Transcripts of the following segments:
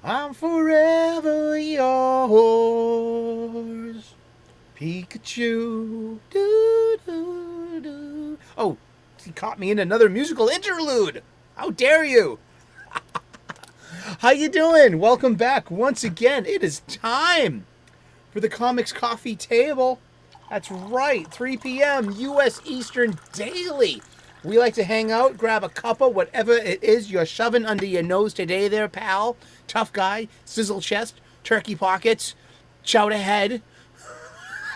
I'm forever yours, Pikachu. Doo, doo, doo. Oh, he caught me in another musical interlude. How dare you? How you doing? Welcome back once again. It is time for the Comics Coffee Table. That's right, 3 p.m. U.S. Eastern daily. We like to hang out, grab a cuppa, whatever it is you're shoving under your nose today there, pal. Tough guy, sizzle chest, turkey pockets, chowder head.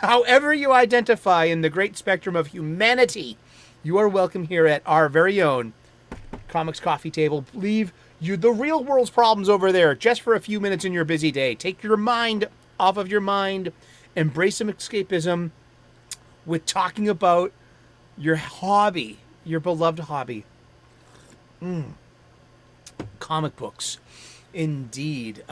However you identify in the great spectrum of humanity, you are welcome here at our very own Comics Coffee Table. Leave you the real world's problems over there just for a few minutes in your busy day. Take your mind off of your mind. Embrace some escapism with talking about your hobby, your beloved hobby. Comic books. Indeed.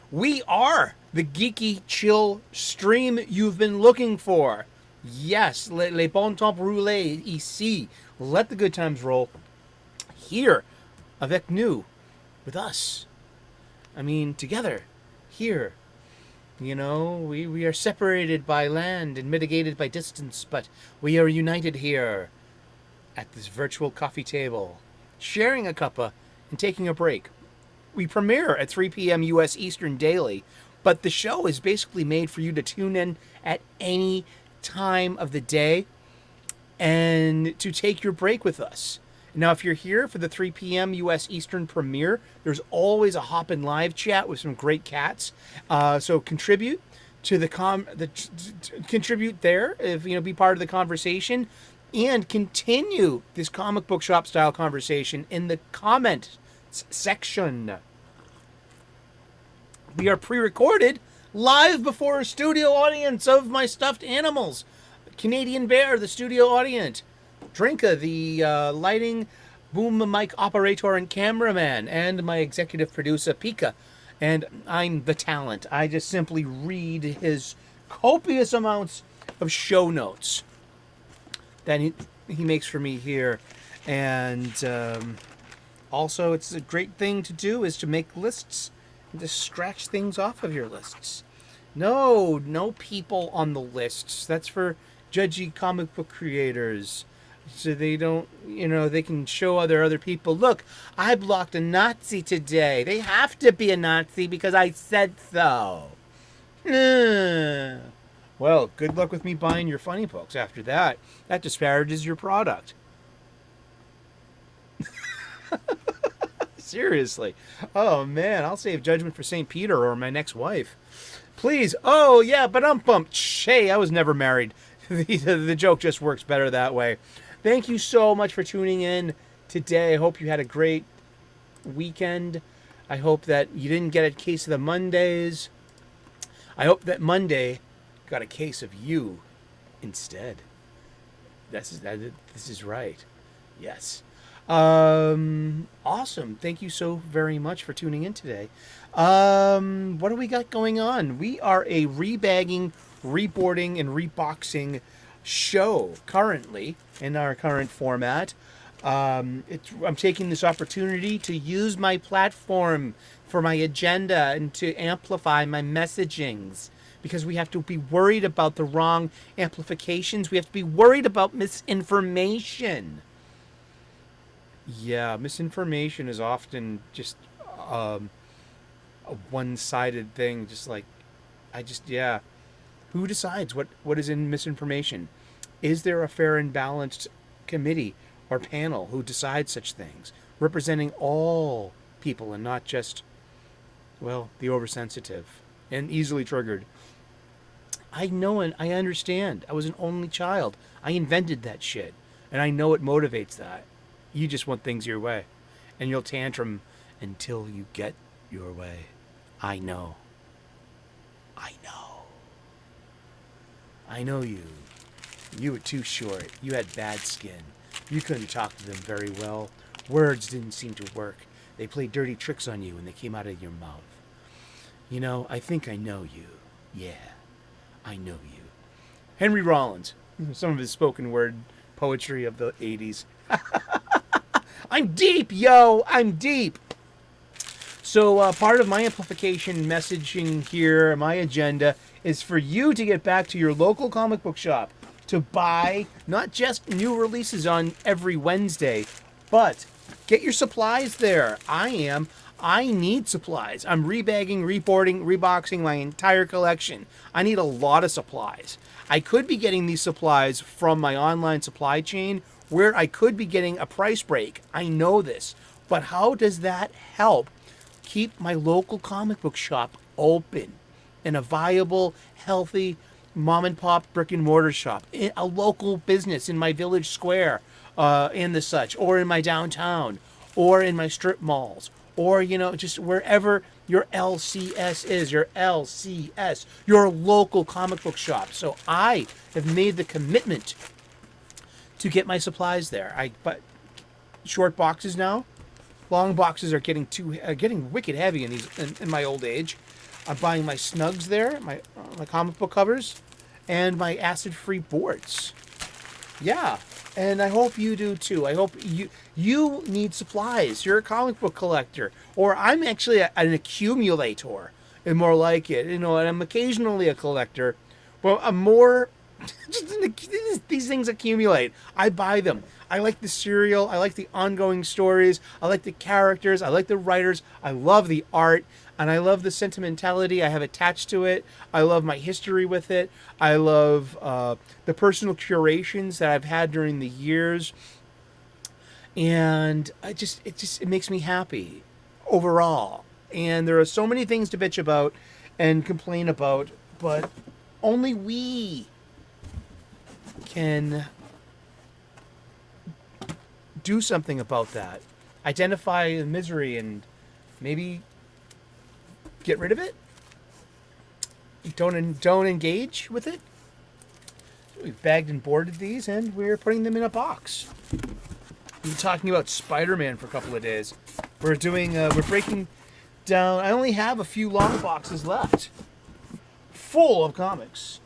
We are the geeky chill stream you've been looking for. Yes, les bons temps roulés ici. Let the good times roll. Here, avec nous, with us. I mean, together, here. You know, we are separated by land and mitigated by distance, but we are united here at this virtual coffee table, sharing a cuppa and taking a break. We premiere at 3 p.m. U.S. Eastern daily, but the show is basically made for you to tune in at any time of the day and to take your break with us. Now, if you're here for the 3 p.m. U.S. Eastern premiere, there's always a hop-in live chat with some great cats. So contribute to contribute there, if be part of the conversation, and continue this comic book shop style conversation in the comment section. We are pre-recorded live before a studio audience of my stuffed animals. Canadian Bear, the studio audience. Drinka, the lighting, boom mic operator and cameraman, and my executive producer, Pika. And I'm the talent. I just simply read his copious amounts of show notes that he makes for me here. And also, it's a great thing to do is to make lists and to scratch things off of your lists. No people on the lists. That's for judgy comic book creators. So they don't, they can show other people, look, I blocked a Nazi today. They have to be a Nazi because I said so. Well, good luck with me buying your Funnybooks after that. That disparages your product. Seriously. Oh, man, I'll save judgment for St. Peter or my next wife. Please. Oh, yeah, but I'm bumped. Hey, I was never married. The joke just works better that way. Thank you so much for tuning in today. I hope you had a great weekend. I hope that you didn't get a case of the Mondays. I hope that Monday got a case of you instead. This is right. Yes. Awesome. Thank you so very much for tuning in today. What do we got going on? We are a rebagging, reboarding, and reboxing show currently in our current format. I'm taking this opportunity to use my platform for my agenda and to amplify my messagings, because we have to be worried about the wrong amplifications. We have to be worried about misinformation. Yeah, misinformation is often just a one-sided thing. Who decides what is in misinformation? Is there a fair and balanced committee or panel who decides such things, representing all people and not just, the oversensitive and easily triggered? I know and I understand. I was an only child. I invented that shit, and I know it motivates that. You just want things your way, and you'll tantrum until you get your way. I know. I know you. You were too short. You had bad skin. You couldn't talk to them very well. Words didn't seem to work. They played dirty tricks on you when they came out of your mouth. I think I know you. Yeah, I know you. Henry Rollins. Some of his spoken word poetry of the 80s. I'm deep, yo! I'm deep! So part of my amplification messaging here, my agenda, is for you to get back to your local comic book shop to buy not just new releases on every Wednesday, but get your supplies there. I need supplies. I'm rebagging, reboarding, reboxing my entire collection. I need a lot of supplies. I could be getting these supplies from my online supply chain where I could be getting a price break. I know this. But how does that help keep my local comic book shop open and a viable, healthy mom and pop brick and mortar shop, a local business in my village square and the such, or in my downtown, or in my strip malls, or, just wherever your LCS is, your LCS, your local comic book shop. So I have made the commitment to get my supplies there. But short boxes now. Long boxes are getting wicked heavy in my old age. I'm buying my snugs there, my comic book covers, and my acid-free boards. Yeah, and I hope you do too. I hope you need supplies. You're a comic book collector, or I'm actually an accumulator, and more like it. And I'm occasionally a collector, but I'm more. These things accumulate. I buy them. I like the serial. I like the ongoing stories. I like the characters. I like the writers. I love the art. And I love the sentimentality I have attached to it. I love my history with it. I love the personal curations that I've had during the years. And it makes me happy overall. And there are so many things to bitch about and complain about, but only we can do something about that. Identify the misery and maybe get rid of it. Don't engage with it. We've bagged and boarded these, and we're putting them in a box. We've been talking about Spider-Man for a couple of days. We're breaking down. I only have a few long boxes left, full of comics.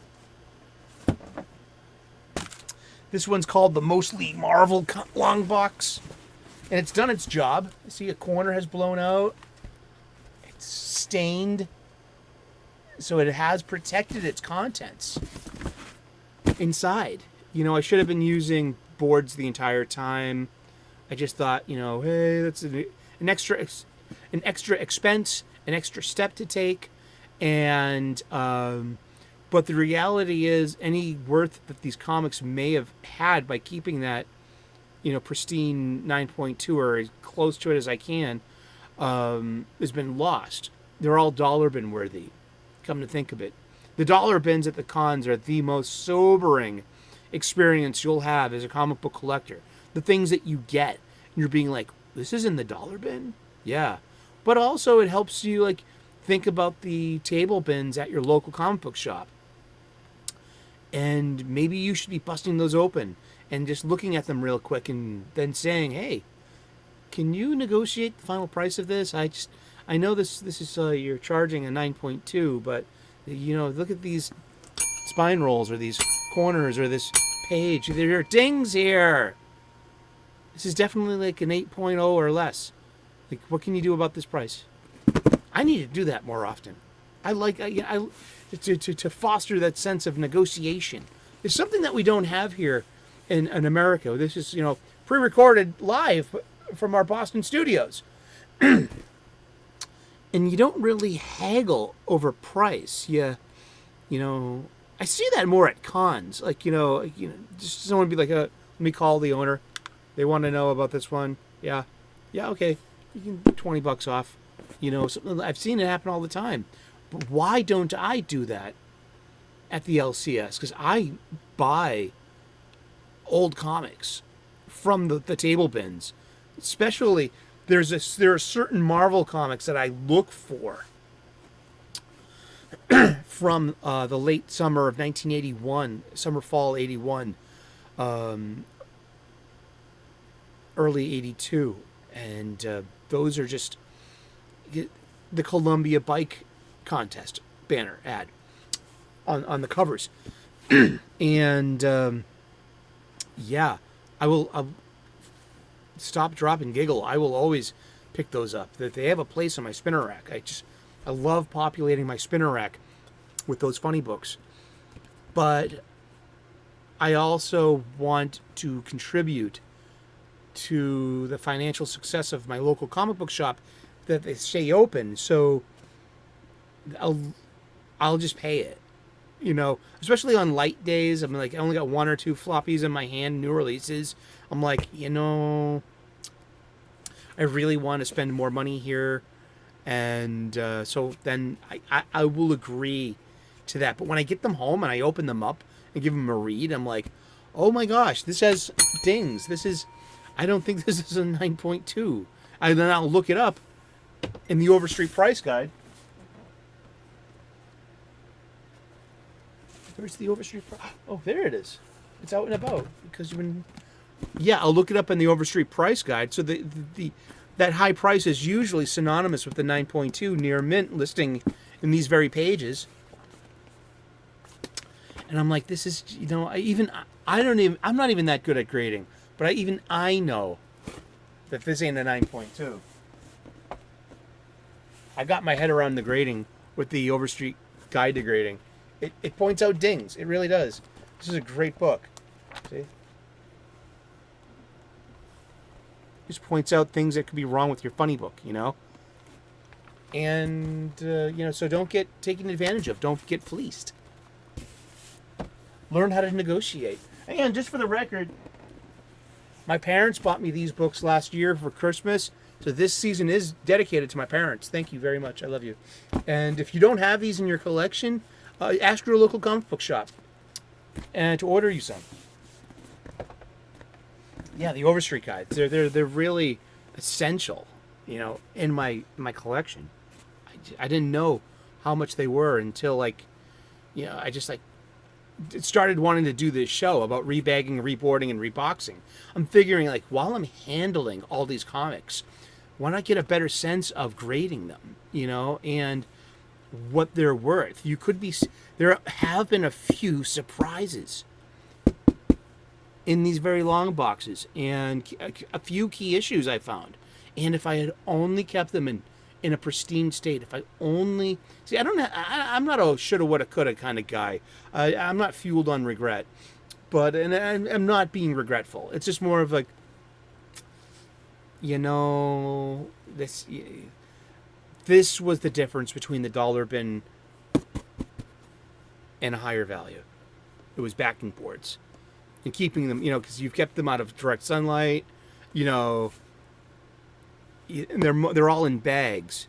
This one's called the Mostly Marvel long box, and it's done its job. See, a corner has blown out. It's stained, so it has protected its contents inside. I should have been using boards the entire time. I just thought, hey, that's an extra expense, an extra step to take, and but the reality is, any worth that these comics may have had by keeping that, pristine 9.2 or as close to it as I can, has been lost. They're all dollar bin worthy. Come to think of it, the dollar bins at the cons are the most sobering experience you'll have as a comic book collector. The things that you get, and you're being like, "This is in the dollar bin." Yeah, but also it helps you think about the table bins at your local comic book shop. And maybe you should be busting those open and just looking at them real quick and then saying, "Hey, can you negotiate the final price of this? I know this is you're charging a 9.2, but look at these spine rolls or these corners or this page. There are dings here. This is definitely an 8.0 or less. What can you do about this price?" I need to do that more often. To foster that sense of negotiation. It's something that we don't have here in America. This is, pre-recorded live from our Boston studios. And you don't really haggle over price. I see that more at cons. Just someone be like, let me call the owner. They want to know about this one. Yeah, okay. You can $20 off. Something I've seen it happen all the time. But why don't I do that at the LCS? Because I buy old comics from the table bins. Especially, there are certain Marvel comics that I look for from the late summer of 1981, fall 81, early 82. And those are just the Columbia Bike Contest banner ad on the covers. And I'll stop, drop, and giggle. I will always pick those up. That they have a place on my spinner rack. I love populating my spinner rack with those funny books. But I also want to contribute to the financial success of my local comic book shop, that they stay open. So I'll just pay it, especially on light days. I'm like, I only got 1 or 2 floppies in my hand, new releases. I'm like, I really want to spend more money here. And so then I will agree to that. But when I get them home and I open them up and give them a read, I'm like, oh my gosh, this has dings. I don't think this is a 9.2. And then I'll look it up in the Overstreet price guide. Where's the Overstreet price? Oh, there it is. It's out and about. I'll look it up in the Overstreet price guide. So that high price is usually synonymous with the 9.2 near mint listing in these very pages. And I'm like, this is, I'm not even that good at grading, but I know that this ain't a 9.2. I got my head around the grading with the Overstreet guide to grading. It points out dings. It really does. This is a great book. See? Just points out things that could be wrong with your funny book, And, so don't get taken advantage of. Don't get fleeced. Learn how to negotiate. And just for the record, my parents bought me these books last year for Christmas. So this season is dedicated to my parents. Thank you very much. I love you. And if you don't have these in your collection, ask your local comic book shop and to order you some. Yeah, the Overstreet guides. They're really essential, in my collection. I didn't know how much they were until I just started wanting to do this show about rebagging, reboarding, and reboxing. I'm figuring while I'm handling all these comics, why not get a better sense of grading them, and what they're worth. There have been a few surprises in these very long boxes, and a few key issues I found. And if I had only kept them in a pristine state, if I only I'm not a shoulda, woulda, coulda kind of guy. I'm not fueled on regret, and I'm not being regretful. It's just more of this was the difference between the dollar bin and a higher value. It was backing boards and keeping them, because you've kept them out of direct sunlight, and they're all in bags.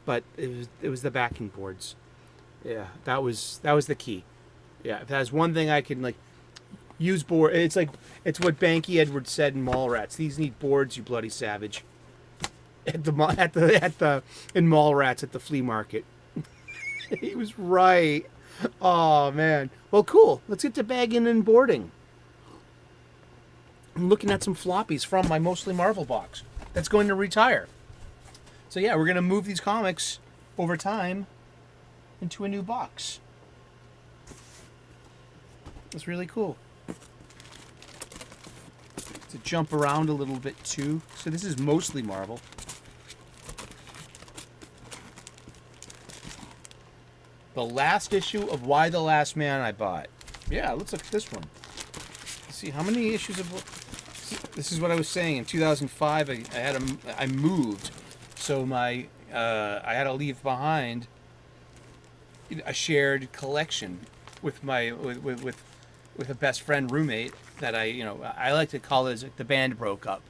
But it was the backing boards. Yeah, that was the key. Yeah, if there's one thing I can use board, it's what Banky Edwards said in Mallrats. These need boards, you bloody savage. In Mallrats at the flea market. He was right. Oh man. Well, cool. Let's get to bagging and boarding. I'm looking at some floppies from my Mostly Marvel box that's going to retire. So yeah, we're going to move these comics over time into a new box. It's really cool. To jump around a little bit too. So this is Mostly Marvel. The last issue of Why the Last Man I bought. Yeah, let's look at this one. Let's see, how many issues of... This is what I was saying. In 2005, I moved. So I had to leave behind a shared collection with with a best friend roommate that I like to call it the band broke up.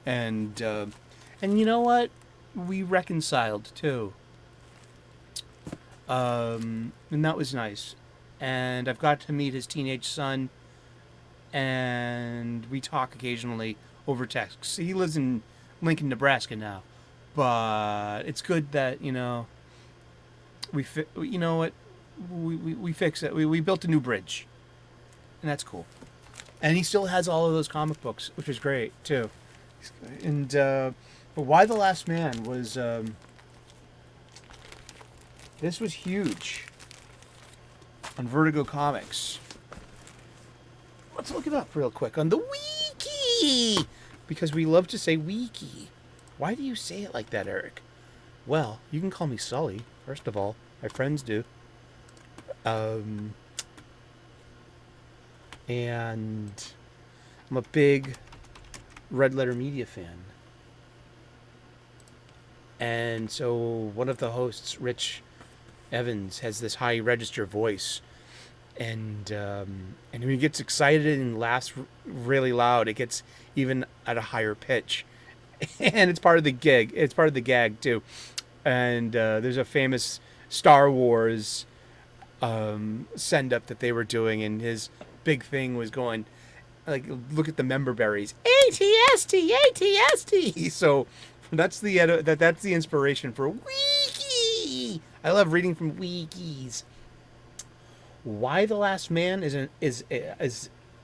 And you know what? We reconciled too. And that was nice. And I've got to meet his teenage son, and we talk occasionally over text. He lives in Lincoln, Nebraska now, but it's good that we fix it. We built a new bridge, and that's cool. And he still has all of those comic books, which is great too. And but Why the Last Man was. This was huge on Vertigo Comics. Let's look it up real quick on the wiki, because we love to say wiki. Why do you say it like that, Eric? Well, you can call me Sully, first of all. My friends do. And I'm a big Red Letter Media fan. And so one of the hosts, Rich Evans, has this high register voice. And when he gets excited and laughs really loud, it gets even at a higher pitch. And it's part of the gig. It's part of the gag, too. And there's a famous Star Wars send-up that they were doing, and his big thing was going, like, look at the member berries. ATST, ATST! So that's the inspiration for Wiki! I love reading from wikis. Why the Last Man is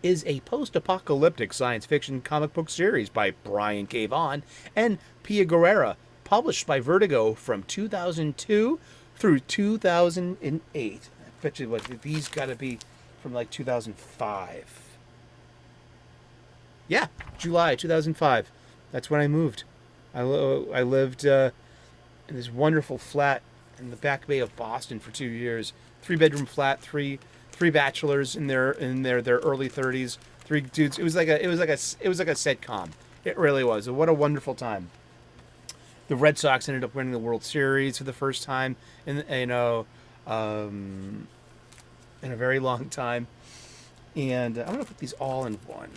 a post-apocalyptic science fiction comic book series by Brian K. Vaughan and Pia Guerrera, published by Vertigo from 2002 through 2008. I bet you these got to be from like 2005. Yeah, July 2005. That's when I moved. I lived in this wonderful flat in the Back Bay of Boston for 2 years. 3-bedroom flat, three bachelors in their early 30s, 3 dudes. It was like a sitcom. It really was. What a wonderful time. The Red Sox ended up winning the World Series for the first time in a very long time. And I'm gonna put these all in one.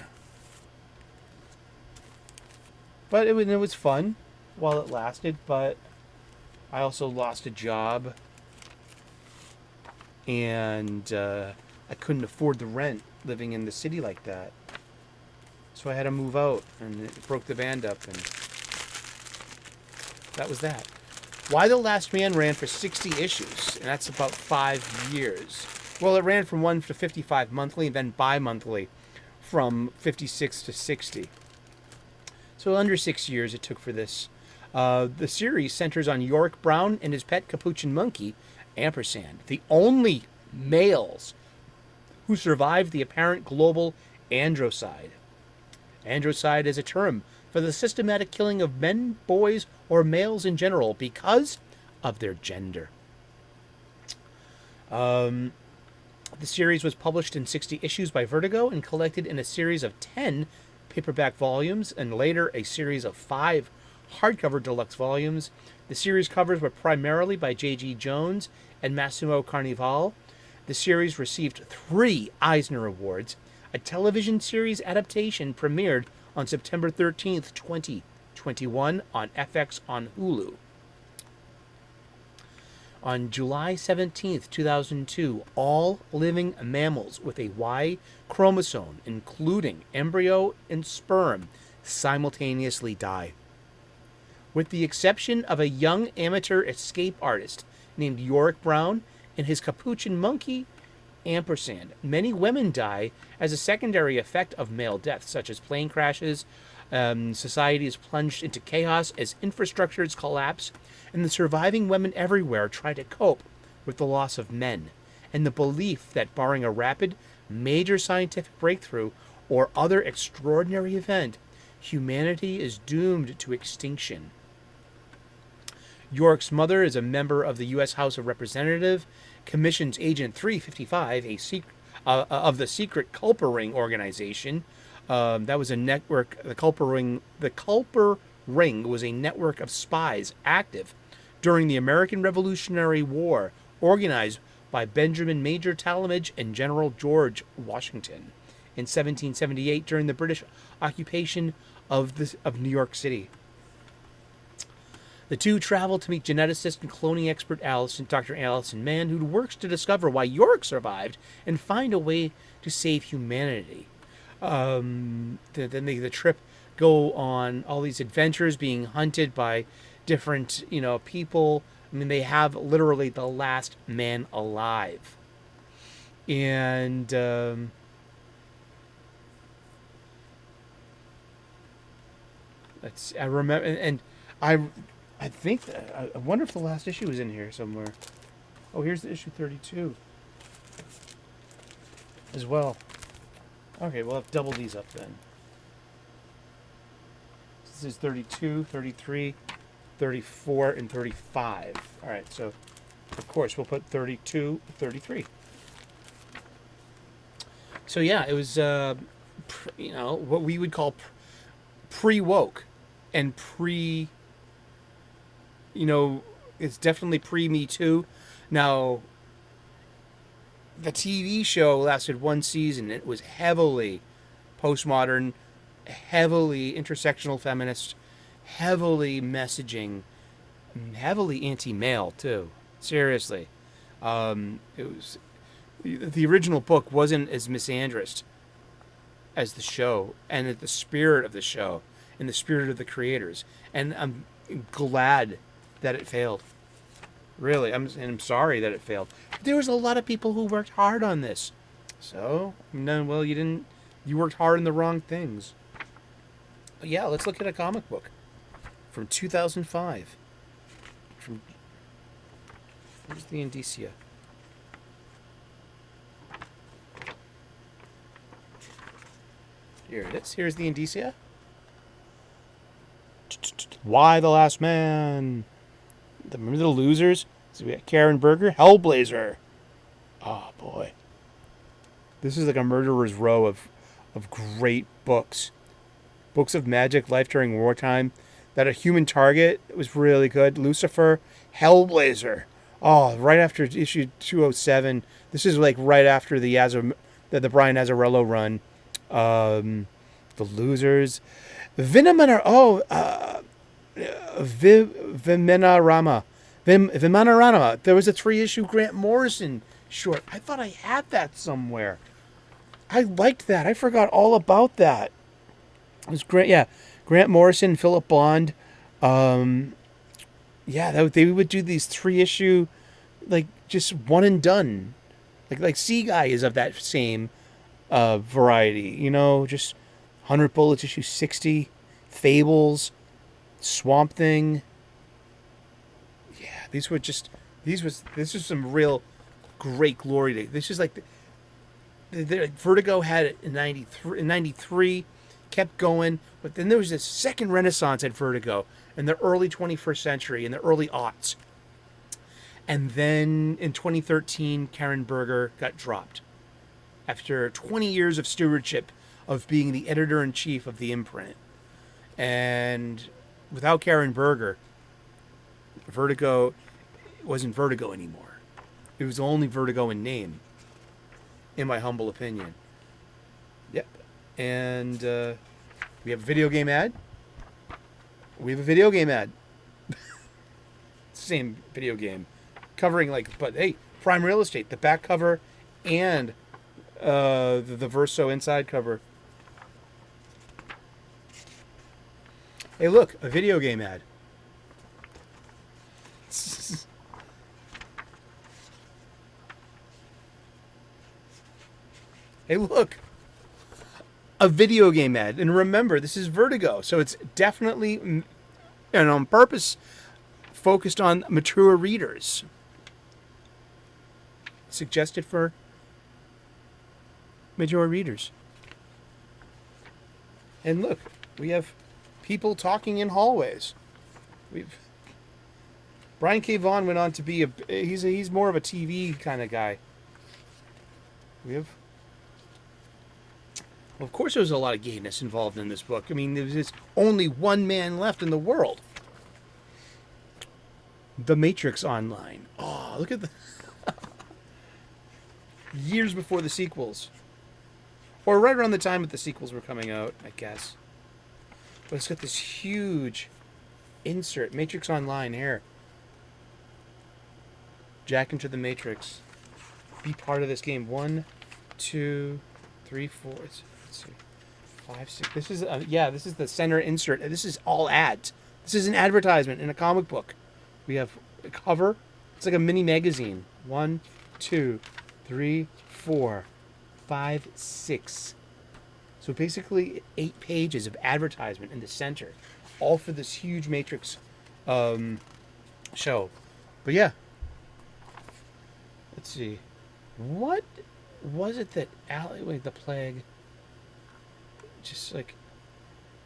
But it was fun while it lasted. But I also lost a job. And I couldn't afford the rent living in the city like that. So I had to move out, and it broke the band up, and that was that. Why the Last Man ran for 60 issues, and that's about 5 years. Well, it ran from 1 to 55 monthly, and then bi-monthly from 56 to 60. So under 6 years it took for this. The series centers on Yorick Brown and his pet capuchin monkey, Ampersand, the only males who survived the apparent global androcide. Androcide is a term for the systematic killing of men, boys, or males in general because of their gender. The series was published in 60 issues by Vertigo and collected in a series of 10 paperback volumes and later a series of 5 hardcover deluxe volumes. The series covers were primarily by J.G. Jones and Massimo Carnival. The series received 3 Eisner Awards. A television series adaptation premiered on September 13th, 2021 on FX on Hulu. On July 17th, 2002, all living mammals with a Y chromosome, including embryo and sperm, simultaneously die. With the exception of a young amateur escape artist named Yorick Brown and his capuchin monkey, Ampersand, many women die as a secondary effect of male death, such as plane crashes. Society is plunged into chaos as infrastructures collapse, and the surviving women everywhere try to cope with the loss of men and the belief that barring a rapid, major scientific breakthrough or other extraordinary event, humanity is doomed to extinction. Yorick's mother is a member of the U.S. House of Representatives, commissions Agent 355, of the secret Culper Ring organization. That was a network. The Culper Ring was a network of spies active during the American Revolutionary War, organized by Benjamin Major Talmadge and General George Washington in 1778 during the British occupation of New York City. The two travel to meet geneticist and cloning expert Dr. Allison Mann, who works to discover why Yorick survived and find a way to save humanity. Then the trip go on all these adventures, being hunted by different, people. I mean, they have literally the last man alive. And I remember, and I think I wonder if the last issue is in here somewhere. Oh, here's the issue 32 as well. Okay, we'll have double these up then. This is 32, 33, 34, and 35. All right, so of course we'll put 32, 33. So yeah, it was what we would call pre-woke and it's definitely pre-Me Too. Now, the TV show lasted one season. It was heavily postmodern, heavily intersectional feminist, heavily messaging, heavily anti-male too. Seriously, it was the original book wasn't as misandrist as the show, and the spirit of the show, and the spirit of the creators. And I'm glad that it failed. Really, I'm sorry that it failed. There was a lot of people who worked hard on this. So, no, well, you didn't. You worked hard on the wrong things. But yeah, let's look at a comic book from 2005. Where's the indicia? Here it is. Here's the indicia. Why the Last Man? Remember the losers? So we got Karen Berger, Hellblazer. Oh boy, this is like a murderer's row of great books. Books of magic, life during wartime. That A Human Target was really good. Lucifer, Hellblazer. Oh, right after issue 207. This is like right after the Brian Azzarello run. The losers. Vimanarama. There was a 3-issue Grant Morrison short. I thought I had that somewhere. I liked that. I forgot all about that. It was great. Yeah, Grant Morrison, Philip Bond. They would do these 3-issue, like just one and done. Like Sea Guy is of that same variety. Just 100 Bullets issue 60, Fables, Swamp Thing. Yeah, this was some real great glory days. This is like the Vertigo had it in 93, kept going, but then there was this second renaissance at Vertigo in the early 21st century, in the early aughts. And then in 2013, Karen Berger got dropped after 20 years of stewardship of being the editor-in-chief of the imprint. And without Karen Berger, Vertigo wasn't Vertigo anymore. It was only Vertigo in name, in my humble opinion. Yep. And we have a video game ad. Same video game. Covering Prime Real Estate, the back cover and the Verso inside cover. Hey, look, a video game ad. Hey, look, a video game ad. And remember, this is Vertigo, so it's definitely, and on purpose, focused on mature readers. Suggested for mature readers. And look, we have people talking in hallways. Brian K. Vaughan went on to be he's more of a TV kind of guy. Of course, there's a lot of gayness involved in this book. I mean, there's only one man left in the world. The Matrix Online. Oh, look at the years before the sequels, or right around the time that the sequels were coming out, I guess. But it's got this huge insert, Matrix Online here. Jack into the Matrix. Be part of this game. 1, 2, 3, 4. Let's see. 5, 6. This is this is the center insert. This is all ads. This is an advertisement in a comic book. We have a cover. It's like a mini magazine. 1, 2, 3, 4, 5, 6. So basically 8 pages of advertisement in the center, all for this huge Matrix show. But yeah, let's see. What was it that the plague just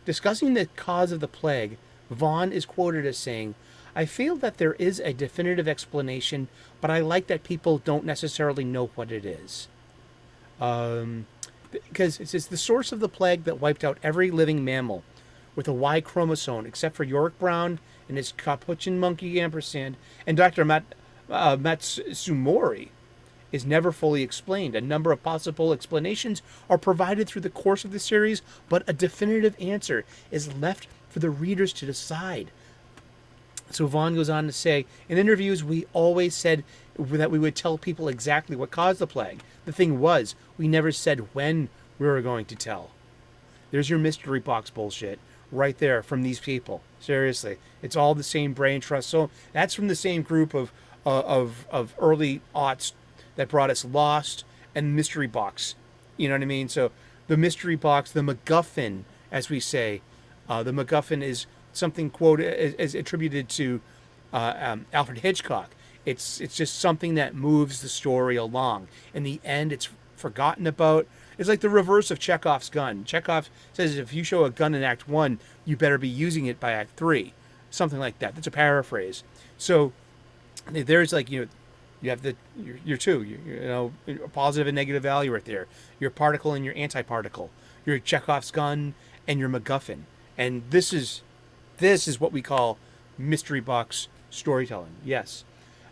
Discussing the cause of the plague, Vaughn is quoted as saying, "I feel that there is a definitive explanation, but I like that people don't necessarily know what it is." Because it says the source of the plague that wiped out every living mammal with a Y chromosome, except for Yorick Brown and his capuchin monkey ampersand, and Dr. Matsumori, is never fully explained. A number of possible explanations are provided through the course of the series, but a definitive answer is left for the readers to decide. So Vaughn goes on to say, in interviews, we always said that we would tell people exactly what caused the plague. The thing was, we never said when we were going to tell. There's your mystery box bullshit right there from these people. Seriously, it's all the same brain trust. So that's from the same group of early aughts that brought us Lost and Mystery Box. You know what I mean? So the Mystery Box, the MacGuffin, as we say, the MacGuffin is something quoted as attributed to Alfred Hitchcock. It's just something that moves the story along. In the end, it's forgotten about. It's like the reverse of Chekhov's gun. Chekhov says if you show a gun in Act 1, you better be using it by Act 3. Something like that. That's a paraphrase. So there's like, you have your two, a positive and negative value right there. Your particle and your antiparticle. Your Chekhov's gun and your MacGuffin. And this is what we call mystery box storytelling. Yes.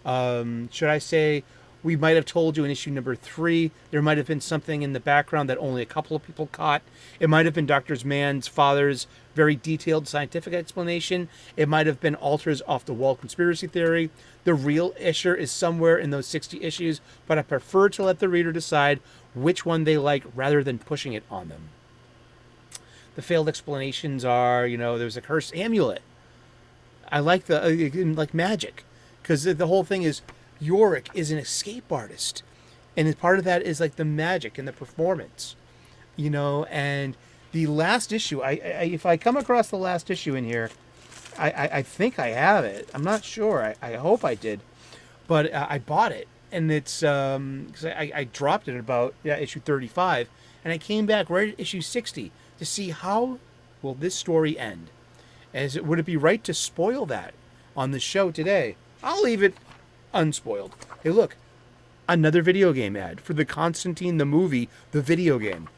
Should I say we might have told you in issue number 3, there might have been something in the background that only a couple of people caught. It might have been Dr. Mann's father's very detailed scientific explanation. It might have been Alter's off-the-wall conspiracy theory. The real issue is somewhere in those 60 issues, but I prefer to let the reader decide which one they like rather than pushing it on them. The failed explanations are, there's a cursed amulet. I like like magic, because the whole thing is Yorick is an escape artist, and part of that is like the magic and the performance, and the last issue, if I come across the last issue in here, I think I have it. I'm not sure. I hope I did, but I bought it, and it's because I dropped it at about issue 35, and I came back right at issue 60 to see how will this story end. Would it be right to spoil that on the show today? I'll leave it unspoiled. Hey, look, another video game ad for the Constantine the movie, the video game.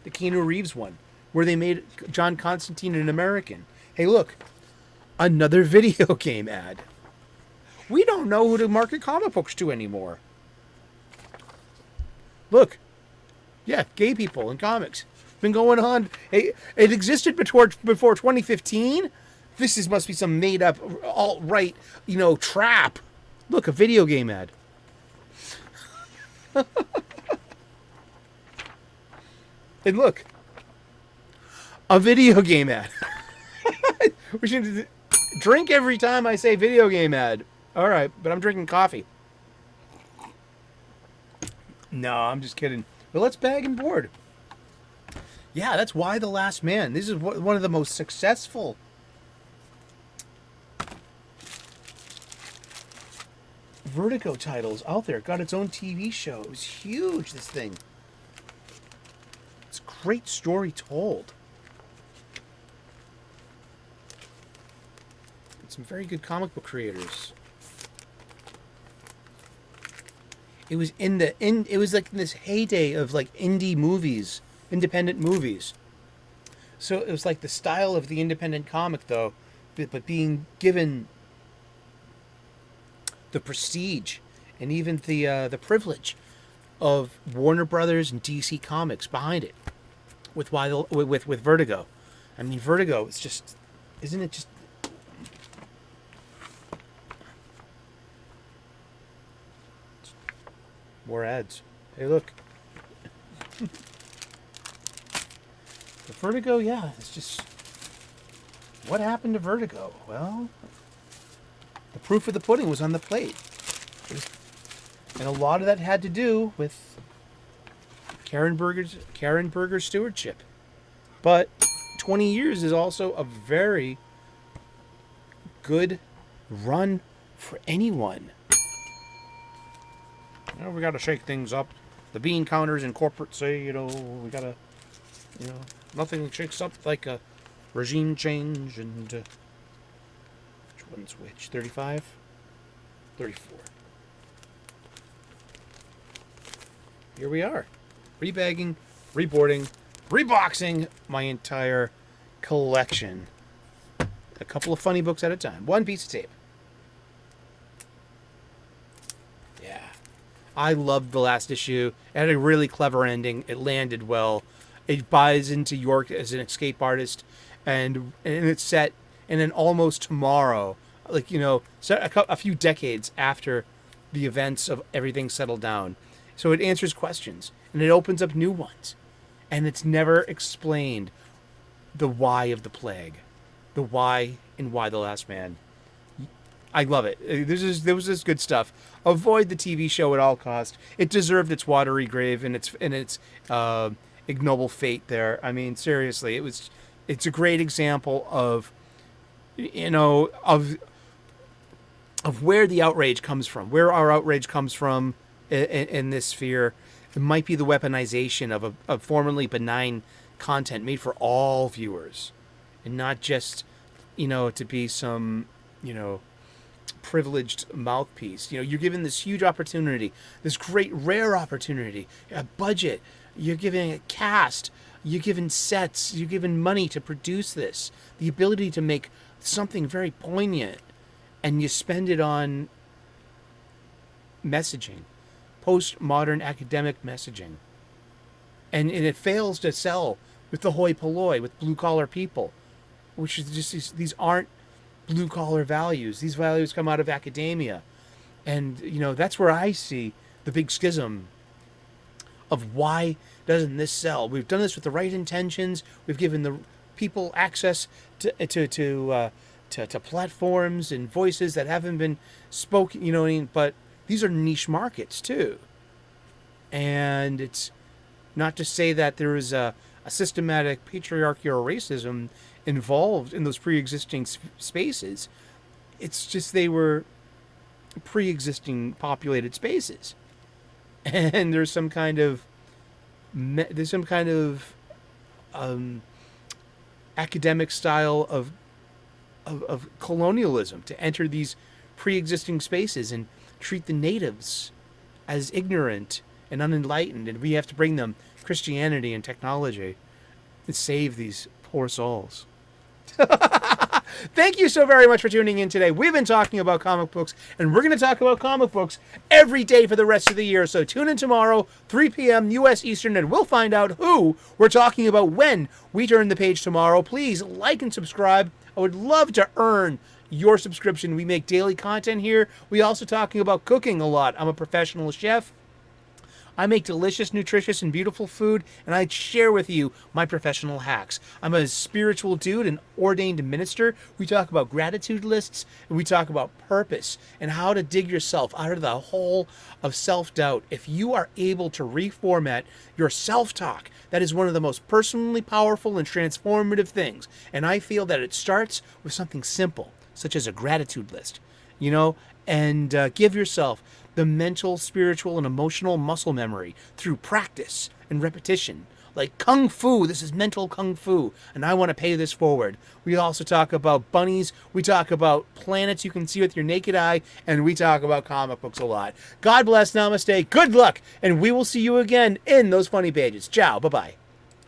The Keanu Reeves one, where they made John Constantine an American. Hey, look, another video game ad. We don't know who to market comic books to anymore. Look, gay people in comics. Been going on. Hey, it existed before 2015. This must be some made up alt-right, trap. Look, a video game ad. And look, a video game ad. We should drink every time I say video game ad. All right, but I'm drinking coffee. No, I'm just kidding. But let's bag and board. Yeah, that's Why the Last Man. This is one of the most successful Vertigo titles out there. Got its own TV show. It was huge, this thing. It's a great story told. And some very good comic book creators. It was it was like in this heyday of like indie movies, independent movies. So it was like the style of the independent comic, though, but being given the prestige and even the privilege of Warner Brothers and DC Comics behind it, with Vertigo. I mean, Vertigo is just, isn't it just? More ads. Hey, look. The Vertigo, it's just, what happened to Vertigo? Well, the proof of the pudding was on the plate. And a lot of that had to do with Karen Berger's stewardship. But 20 years is also a very good run for anyone. We got to shake things up. The bean counters in corporate say, we got to, Nothing shakes up like a regime change. And which one's which? 35? 34. Here we are. Rebagging, reboarding, reboxing my entire collection. A couple of funny books at a time. One piece of tape. Yeah. I loved the last issue. It had a really clever ending. It landed well. It buys into York as an escape artist. And it's set in an almost tomorrow. Like, a few decades after the events of everything settled down. So it answers questions. And it opens up new ones. And it's never explained the why of the plague. The why and why the last man. I love it. There was this good stuff. Avoid the TV show at all costs. It deserved its watery grave and its ignoble fate there. I mean, seriously, it's a great example of where the outrage comes from, where our outrage comes from in this sphere. It might be the weaponization of a formerly benign content made for all viewers, and not just, to be some, privileged mouthpiece. You're given this huge opportunity, this great rare opportunity, a budget. You're giving a cast. You're given sets. You're given money to produce this. The ability to make something very poignant, and you spend it on messaging, postmodern academic messaging, and it fails to sell with the hoi polloi, with blue collar people, which is just these aren't blue collar values. These values come out of academia, and that's where I see the big schism of why doesn't this sell? We've done this with the right intentions. We've given the people access to platforms and voices that haven't been spoken. But these are niche markets too, and it's not to say that there is a systematic patriarchy or racism involved in those pre-existing spaces. It's just they were pre-existing populated spaces, and there's some kind of academic style of colonialism to enter these pre-existing spaces and treat the natives as ignorant and unenlightened, and we have to bring them Christianity and technology and save these poor souls. Thank you so very much for tuning in today. We've been talking about comic books, and we're going to talk about comic books every day for the rest of the year. So tune in tomorrow, 3 p.m. U.S. Eastern, and we'll find out who we're talking about when we turn the page tomorrow. Please like and subscribe. I would love to earn your subscription. We make daily content here. We also talking about cooking a lot. I'm a professional chef. I make delicious, nutritious, and beautiful food, and I share with you my professional hacks. I'm a spiritual dude, an ordained minister. We talk about gratitude lists, and we talk about purpose and how to dig yourself out of the hole of self-doubt. If you are able to reformat your self-talk, that is one of the most personally powerful and transformative things. And I feel that it starts with something simple, such as a gratitude list, and give yourself the mental, spiritual, and emotional muscle memory through practice and repetition. Like Kung Fu, this is mental Kung Fu, and I want to pay this forward. We also talk about bunnies, we talk about planets you can see with your naked eye, and we talk about comic books a lot. God bless, namaste, good luck, and we will see you again in those funny pages. Ciao, bye-bye.